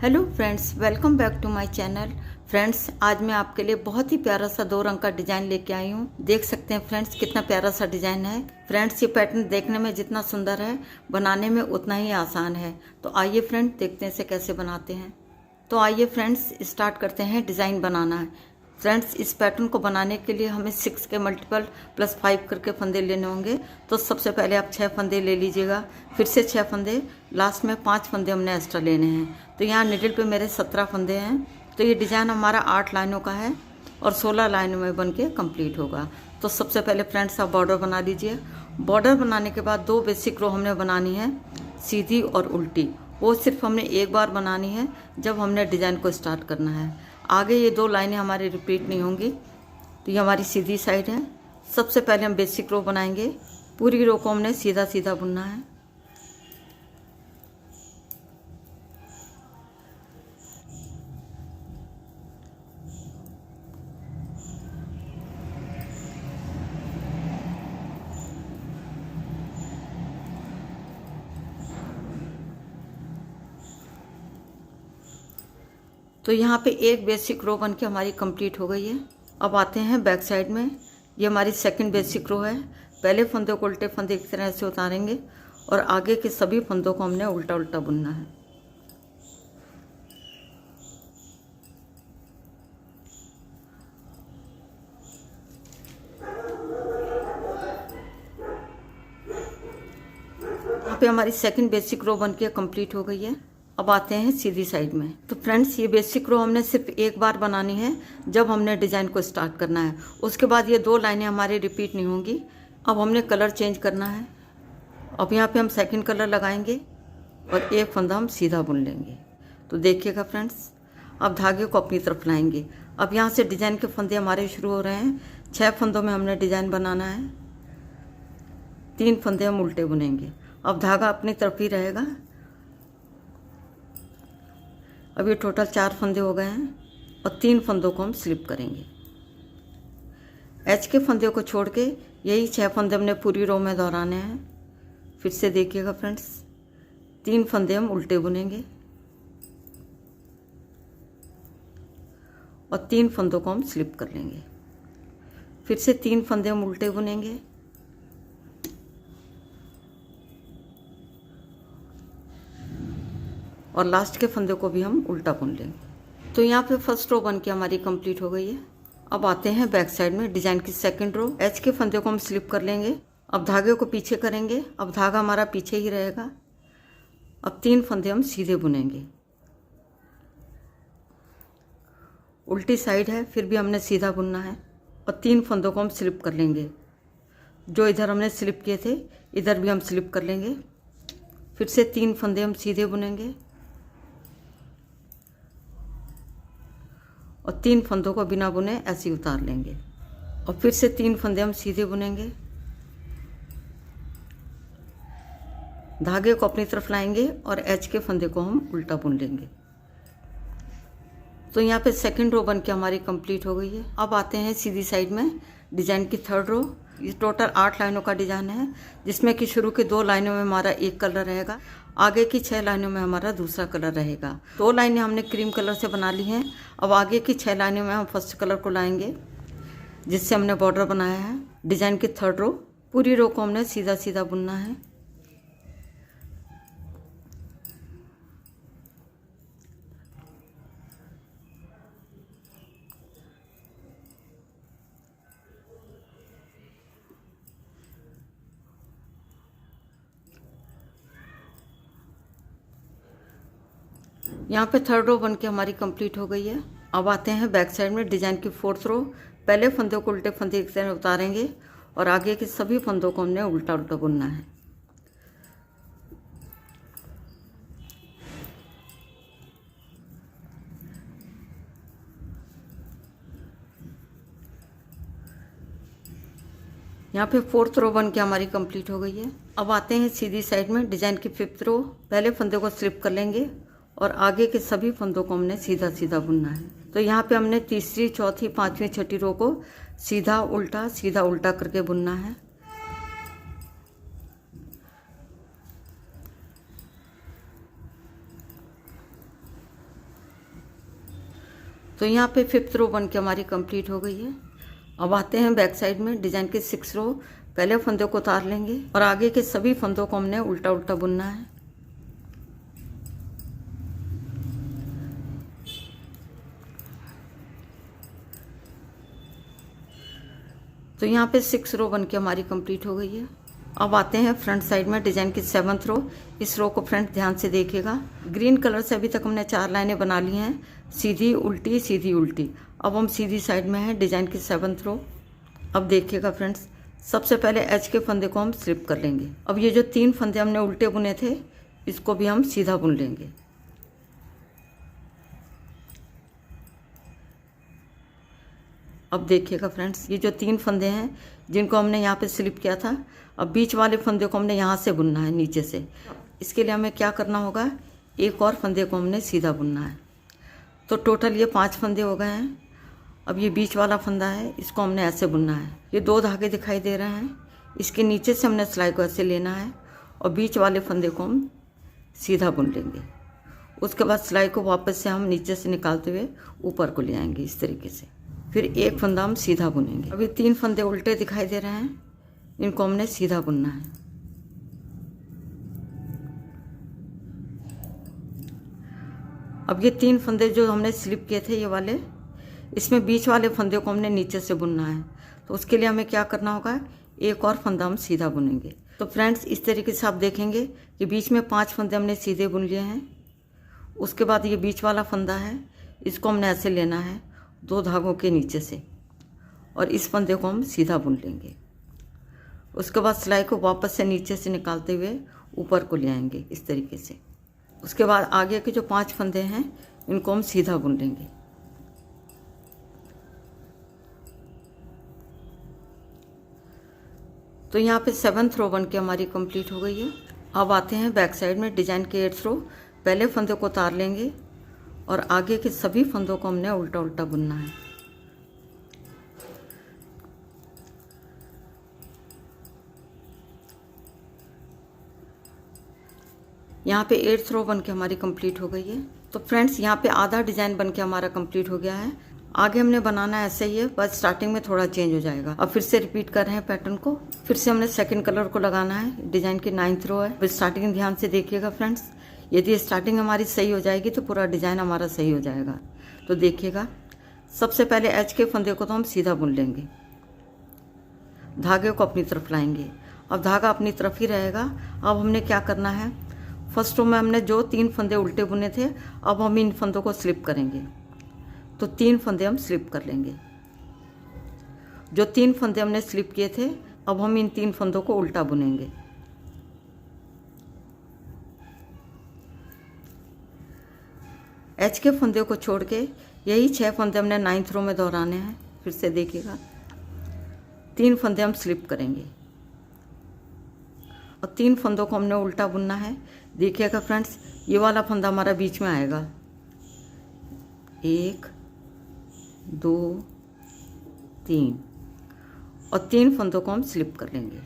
Hello friends, welcome back to my channel. Friends, आज मैं आपके लिए बहुत ही प्यारा सा 2 रंग का डिजाइन लेके आई हूँ। देख सकते हैं फ्रेंड्स, कितना प्यारा सा डिजाइन है। फ्रेंड्स, ये पैटर्न देखने में जितना सुंदर है, बनाने में उतना ही आसान है। तो आइए फ्रेंड्स, देखते हैं इसे कैसे बनाते हैं। तो आइए फ्रेंड्स, स्टार्ट करते हैं। डिज़ाइन बनाना है। फ्रेंड्स, इस पैटर्न को बनाने के लिए हमें 6 के मल्टीपल प्लस 5 करके फंदे लेने होंगे। तो सबसे पहले आप 6 फंदे ले लीजिएगा, फिर से 6 फंदे, लास्ट में 5 फंदे हमने एक्स्ट्रा लेने हैं। तो यहाँ निडल पे मेरे 17 फंदे हैं। तो ये डिज़ाइन हमारा 8 लाइनों का है और 16 लाइनों में बन के कम्प्लीट होगा। तो सबसे पहले फ्रेंड्स, आप बॉर्डर बना लीजिए। बॉर्डर बनाने के बाद 2 बेसिक रो हमने बनानी है, सीधी और उल्टी। वो सिर्फ हमने एक बार बनानी है जब हमने डिज़ाइन को स्टार्ट करना है। आगे ये 2 लाइनें हमारी रिपीट नहीं होंगी। तो ये हमारी सीधी साइड है। सबसे पहले हम बेसिक रो बनाएंगे। पूरी रो को हमने सीधा सीधा बुनना है। तो यहाँ पे एक बेसिक रो बन के हमारी कंप्लीट हो गई है। अब आते हैं बैक साइड में। ये हमारी सेकंड बेसिक रो है। पहले फंदे को उल्टे फंदे की तरह से उतारेंगे और आगे के सभी फंदों को हमने उल्टा उल्टा बुनना है। यहाँ पे हमारी सेकंड बेसिक रो बन के कंप्लीट हो गई है। अब आते हैं सीधी साइड में। तो फ्रेंड्स, ये बेसिक रो हमने सिर्फ एक बार बनानी है जब हमने डिज़ाइन को स्टार्ट करना है। उसके बाद ये 2 लाइनें हमारी रिपीट नहीं होंगी। अब हमने कलर चेंज करना है। अब यहाँ पे हम सेकंड कलर लगाएंगे और एक फंदा हम सीधा बुन लेंगे। तो देखिएगा फ्रेंड्स, अब धागे को अपनी तरफ लाएंगे। अब यहाँ से डिज़ाइन के फंदे हमारे शुरू हो रहे हैं। 6 फंदों में हमने डिज़ाइन बनाना है। 3 फंदे हम उल्टे बुनेंगे। अब धागा अपनी तरफ ही रहेगा। अब ये टोटल 4 फंदे हो गए हैं और 3 फंदों को हम स्लिप करेंगे। एच के फंदे को छोड़ के यही 6 फंदे हमने पूरी रो में दोहराने हैं। फिर से देखिएगा फ्रेंड्स, 3 फंदे हम उल्टे बुनेंगे और 3 फंदों को हम स्लिप कर लेंगे। फिर से 3 फंदे हम उल्टे बुनेंगे और लास्ट के फंदे को भी हम उल्टा बुन लेंगे। तो यहाँ पे फर्स्ट रो बन के हमारी कंप्लीट हो गई है। अब आते हैं बैक साइड में। डिज़ाइन की सेकंड रो, एच के फंदे को हम स्लिप कर लेंगे। अब धागे को पीछे करेंगे। अब धागा हमारा पीछे ही रहेगा। अब 3 फंदे हम सीधे बुनेंगे। उल्टी साइड है, फिर भी हमने सीधा बुनना है और 3 फंदों को हम स्लिप कर लेंगे। जो इधर हमने स्लिप किए थे, इधर भी हम स्लिप कर लेंगे। फिर से 3 फंदे हम सीधे बुनेंगे और 3 फंदों को बिना बुने ऐसे ही उतार लेंगे। और फिर से 3 फंदे हम सीधे बुनेंगे। धागे को अपनी तरफ लाएंगे और एच के फंदे को हम उल्टा बुन लेंगे। तो यहाँ पे सेकंड रो बन के हमारी कंप्लीट हो गई है। अब आते हैं सीधी साइड में। डिज़ाइन की थर्ड रो। ये टोटल 8 लाइनों का डिज़ाइन है, जिसमें कि शुरू की 2 लाइनों में हमारा एक कलर रहेगा, आगे की 6 लाइनों में हमारा दूसरा कलर रहेगा। 2 लाइनें हमने क्रीम कलर से बना ली हैं। अब आगे की 6 लाइनों में हम फर्स्ट कलर को लाएंगे, जिससे हमने बॉर्डर बनाया है। डिज़ाइन की थर्ड रो, पूरी रो को हमने सीधा सीधा बुनना है। यहाँ पे थर्ड रो बन के हमारी कंप्लीट हो गई है। अब आते हैं बैक साइड में। डिज़ाइन की फोर्थ रो। पहले फंदे को उल्टे फंदे की तरह उतारेंगे और आगे के सभी फंदों को हमने उल्टा उल्टा बुनना है। यहाँ पे फोर्थ रो बन के हमारी कंप्लीट हो गई है। अब आते हैं सीधी साइड में। डिज़ाइन की फिफ्थ रो। पहले फंदे को स्लिप कर लेंगे और आगे के सभी फंदों को हमने सीधा सीधा बुनना है। तो यहाँ पे हमने तीसरी, चौथी, पांचवी, छठी रो को सीधा उल्टा करके बुनना है। तो यहाँ पे 5th रो बन के हमारी कंप्लीट हो गई है। अब आते हैं बैक साइड में डिजाइन के 6 रो। पहले फंदे को उतार लेंगे और आगे के सभी फंदों को हमने उल्टा उल्टा बुनना है। तो यहाँ पे 6 रो बन के हमारी कंप्लीट हो गई है। अब आते हैं फ्रंट साइड में डिजाइन की 7th रो। इस रो को फ्रंट ध्यान से देखिएगा। ग्रीन कलर से अभी तक हमने 4 लाइनें बना ली हैं, सीधी उल्टी सीधी उल्टी। अब हम सीधी साइड में हैं डिजाइन की 7th रो। अब देखिएगा फ्रेंड्स, सबसे पहले एच के फंदे को हम स्लिप कर लेंगे। अब ये जो 3 फंदे हमने उल्टे बुने थे, इसको भी हम सीधा बुन लेंगे। अब देखिएगा फ्रेंड्स, ये जो 3 फंदे हैं जिनको हमने यहाँ पे स्लिप किया था, अब बीच वाले फंदे को हमने यहाँ से बुनना है नीचे से। इसके लिए हमें क्या करना होगा, एक और फंदे को हमने सीधा बुनना है। तो टोटल ये 5 फंदे हो गए हैं। अब ये बीच वाला फंदा है, इसको हमने ऐसे बुनना है। ये 2 धागे दिखाई दे रहे हैं, इसके नीचे से हमने सिलाई को ऐसे लेना है और बीच वाले फंदे को हम सीधा बुन लेंगे। उसके बाद सिलाई को वापस से हम नीचे से निकालते हुए ऊपर को ले आएंगे इस तरीके से। फिर एक फंदा हम सीधा बुनेंगे। अभी 3 फंदे उल्टे दिखाई दे रहे हैं, इनको हमने सीधा बुनना है। अब ये 3 फंदे जो हमने स्लिप किए थे ये वाले, इसमें बीच वाले फंदे को हमने नीचे से बुनना है। तो उसके लिए हमें क्या करना होगा, एक और फंदा हम सीधा बुनेंगे। तो फ्रेंड्स, इस तरीके से आप देखेंगे कि बीच में 5 फंदे हमने सीधे बुन लिए हैं। उसके बाद ये बीच वाला फंदा है, इसको हमने ऐसे लेना है 2 धागों के नीचे से और इस फंदे को हम सीधा बुन लेंगे। उसके बाद सिलाई को वापस से नीचे से निकालते हुए ऊपर को ले आएंगे इस तरीके से। उसके बाद आगे के जो 5 फंदे हैं इनको हम सीधा बुन लेंगे। तो यहाँ पे 7th रो बन के हमारी कंप्लीट हो गई है। अब आते हैं बैक साइड में डिजाइन के 8th रो। पहले फंदे को उतार लेंगे और आगे के सभी फंदों को हमने उल्टा उल्टा बुनना है। यहाँ पे 8th रो बन के हमारी कंप्लीट हो गई है। तो फ्रेंड्स, यहाँ पे आधा डिजाइन बन के हमारा कंप्लीट हो गया है। आगे हमने बनाना ऐसे ही है, बस स्टार्टिंग में थोड़ा चेंज हो जाएगा। अब फिर से रिपीट कर रहे हैं पैटर्न को। फिर से हमने सेकंड कलर को लगाना है। डिजाइन की 9th रो है। फिर स्टार्टिंग ध्यान से देखिएगा फ्रेंड्स, यदि स्टार्टिंग हमारी सही हो जाएगी तो पूरा डिजाइन हमारा सही हो जाएगा। तो देखिएगा, सबसे पहले एच के फंदे को तो हम सीधा बुन लेंगे, धागे को अपनी तरफ लाएंगे। अब धागा अपनी तरफ ही रहेगा। अब हमने क्या करना है, फर्स्ट रो में हमने जो 3 फंदे उल्टे बुने थे, अब हम इन फंदों को स्लिप करेंगे। तो 3 फंदे हम स्लिप कर लेंगे। जो 3 फंदे हमने स्लिप किए थे, अब हम इन 3 फंदों को उल्टा बुनेंगे। एच के फंदे को छोड़ के यही 6 फंदे हमने 9th रो में दोहराने हैं। फिर से देखिएगा, 3 फंदे हम स्लिप करेंगे और 3 फंदों को हमने उल्टा बुनना है। देखिएगा फ्रेंड्स, ये वाला फंदा हमारा बीच में आएगा, 1 2 3 और 3 फंदों को हम स्लिप कर लेंगे।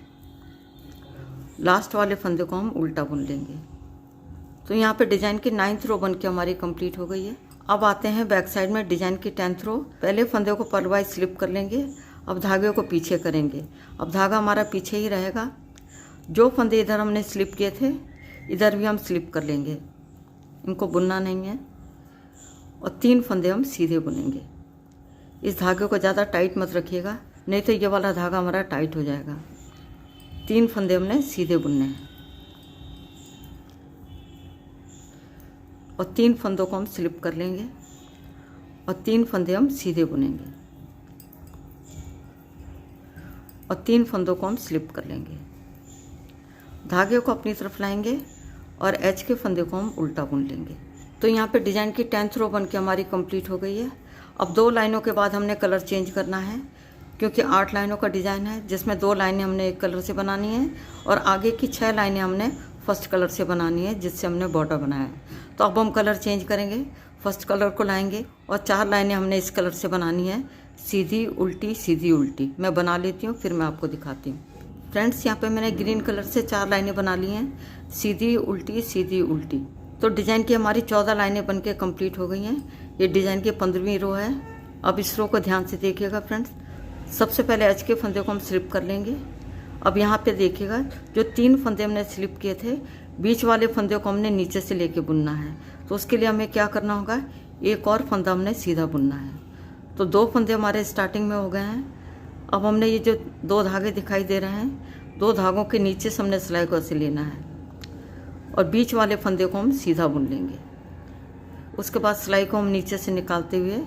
लास्ट वाले फंदे को हम उल्टा बुन लेंगे। तो यहाँ पे डिजाइन की 9th रो बन के हमारी कंप्लीट हो गई है। अब आते हैं बैक साइड में डिजाइन की 10th रो। पहले फंदे को परवाइज स्लिप कर लेंगे। अब धागे को पीछे करेंगे। अब धागा हमारा पीछे ही रहेगा। जो फंदे इधर हमने स्लिप किए थे, इधर भी हम स्लिप कर लेंगे, इनको बुनना नहीं है। और 3 फंदे हम सीधे बुनेंगे। इस धागे को ज़्यादा टाइट मत रखिएगा, नहीं तो ये वाला धागा हमारा टाइट हो जाएगा। 3 फंदे हमने सीधे बुनने हैं और 3 फंदों को हम स्लिप कर लेंगे और 3 फंदे हम सीधे बुनेंगे और 3 फंदों को हम स्लिप कर लेंगे। धागे को अपनी तरफ लाएंगे और एच के फंदे को हम उल्टा बुन लेंगे। तो यहाँ पे डिजाइन की 10th रो बन के हमारी कंप्लीट हो गई है। अब 2 लाइनों के बाद हमने कलर चेंज करना है, क्योंकि 8 लाइनों का डिज़ाइन है, जिसमें 2 लाइनें हमने एक कलर से बनानी है और आगे की 6 लाइनें हमने फर्स्ट कलर से बनानी है, जिससे हमने बॉर्डर बनाया है। तो अब हम कलर चेंज करेंगे, फर्स्ट कलर को लाएंगे और 4 लाइनें हमने इस कलर से बनानी है, सीधी उल्टी सीधी उल्टी। मैं बना लेती हूँ, फिर मैं आपको दिखाती हूँ। फ्रेंड्स, यहाँ पे मैंने ग्रीन कलर से 4 लाइनें बना ली हैं, सीधी उल्टी सीधी उल्टी। तो डिज़ाइन की हमारी 14 लाइनें बनके कंप्लीट हो गई हैं। ये डिज़ाइन की 15वीं रो है। अब इस रो को ध्यान से देखिएगा फ्रेंड्स। सबसे पहले एच के फंदे को हम स्लिप कर लेंगे। अब यहाँ पे देखिएगा, जो 3 फंदे हमने स्लिप किए थे, बीच वाले फंदे को हमने नीचे से लेके बुनना है। तो उसके लिए हमें क्या करना होगा, एक और फंदा हमने सीधा बुनना है। तो 2 फंदे हमारे स्टार्टिंग में हो गए हैं। अब हमने ये जो 2 धागे दिखाई दे रहे हैं, 2 धागों के नीचे से हमने सिलाई को ऐसे लेना है और बीच वाले फंदे को हम सीधा बुन लेंगे। उसके बाद सिलाई को हम नीचे से निकालते हुए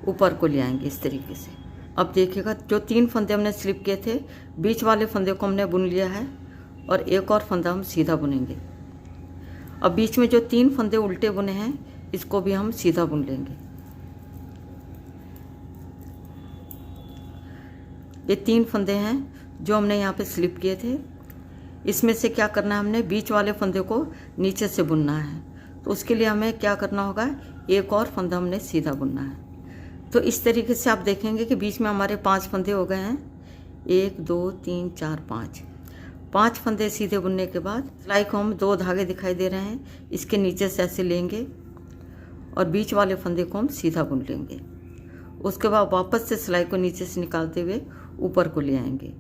ऊपर को ले आएंगे इस तरीके से। अब देखिएगा, जो 3 फंदे हमने स्लिप किए थे, बीच वाले फंदे को हमने बुन लिया है और एक और फंदा हम सीधा बुनेंगे। अब बीच में जो 3 फंदे उल्टे बुने हैं, इसको भी हम सीधा बुन लेंगे। ये 3 फंदे हैं जो हमने यहाँ पे स्लिप किए थे। इसमें से क्या करना है, हमने बीच वाले फंदे को नीचे से बुनना है। तो उसके लिए हमें क्या करना होगा, एक और फंदा हमने सीधा बुनना है। तो इस तरीके से आप देखेंगे कि बीच में हमारे 5 फंदे हो गए हैं। 1 2 3 4 5 फंदे सीधे बुनने के बाद सिलाई को हम 2 धागे दिखाई दे रहे हैं, इसके नीचे से ऐसे लेंगे और बीच वाले फंदे को हम सीधा बुन लेंगे। उसके बाद वापस से सिलाई को नीचे से निकालते हुए ऊपर को ले आएंगे।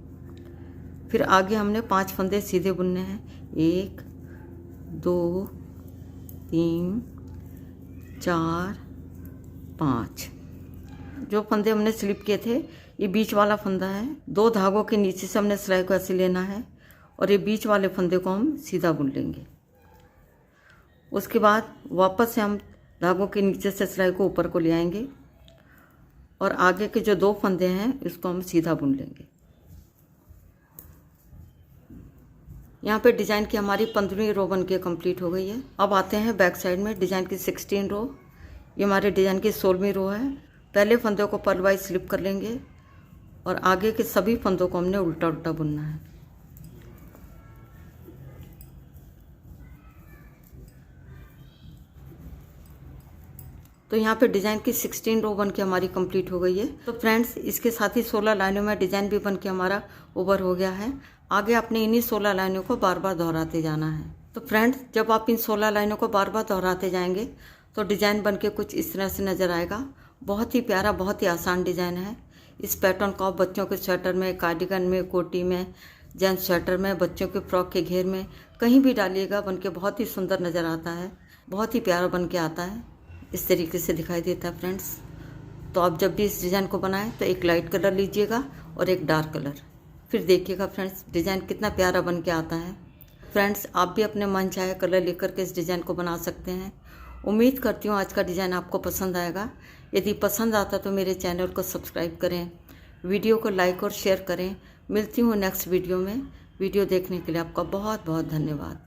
फिर आगे हमने 5 फंदे सीधे बुनने हैं। 1 2 3 4 5। जो फंदे हमने स्लिप किए थे, ये बीच वाला फंदा है। 2 धागों के नीचे से हमने सिलाई को ऐसे लेना है और ये बीच वाले फंदे को हम सीधा बुन लेंगे। उसके बाद वापस से हम धागों के नीचे से सिलाई को ऊपर को ले आएंगे और आगे के जो 2 फंदे हैं, इसको हम सीधा बुन लेंगे। यहाँ पे डिज़ाइन की हमारी 15वीं रो बन के कम्प्लीट हो गई है। अब आते हैं बैक साइड में डिज़ाइन की 16 रो। ये हमारे डिज़ाइन की 16वीं रो है। पहले फंदों को पर्ल वाइज स्लिप कर लेंगे और आगे के सभी फंदों को हमने उल्टा उल्टा बुनना है। तो यहाँ पे डिज़ाइन की 16 रो बन के हमारी कंप्लीट हो गई है। तो फ्रेंड्स, इसके साथ ही 16 लाइनों में डिज़ाइन भी बन के हमारा ओवर हो गया है। आगे आपने इन्हीं 16 लाइनों को बार बार दोहराते जाना है। तो फ्रेंड्स, जब आप इन 16 लाइनों को बार बार दोहराते जाएंगे तो डिज़ाइन बन के कुछ इस तरह से नज़र आएगा। बहुत ही प्यारा, बहुत ही आसान डिज़ाइन है। इस पैटर्न को आप बच्चों के स्वेटर में, कार्डिगन में, कोटी में, जेंट्स स्वेटर में, बच्चों के फ्रॉक के घेर में, कहीं भी डालिएगा, बन के बहुत ही सुंदर नज़र आता है। बहुत ही प्यारा बन के आता है। इस तरीके से दिखाई देता है फ्रेंड्स। तो आप जब भी इस डिज़ाइन को बनाएं तो एक लाइट कलर लीजिएगा और एक डार्क कलर। फिर देखिएगा फ्रेंड्स, डिज़ाइन कितना प्यारा बन के आता है। फ्रेंड्स, आप भी अपने मन चाहे कलर लेकर के इस डिज़ाइन को बना सकते हैं। उम्मीद करती हूँ आज का डिज़ाइन आपको पसंद आएगा। यदि पसंद आता तो मेरे चैनल को सब्सक्राइब करें, वीडियो को लाइक और शेयर करें। मिलती हूँ नेक्स्ट वीडियो में। वीडियो देखने के लिए आपका बहुत बहुत धन्यवाद।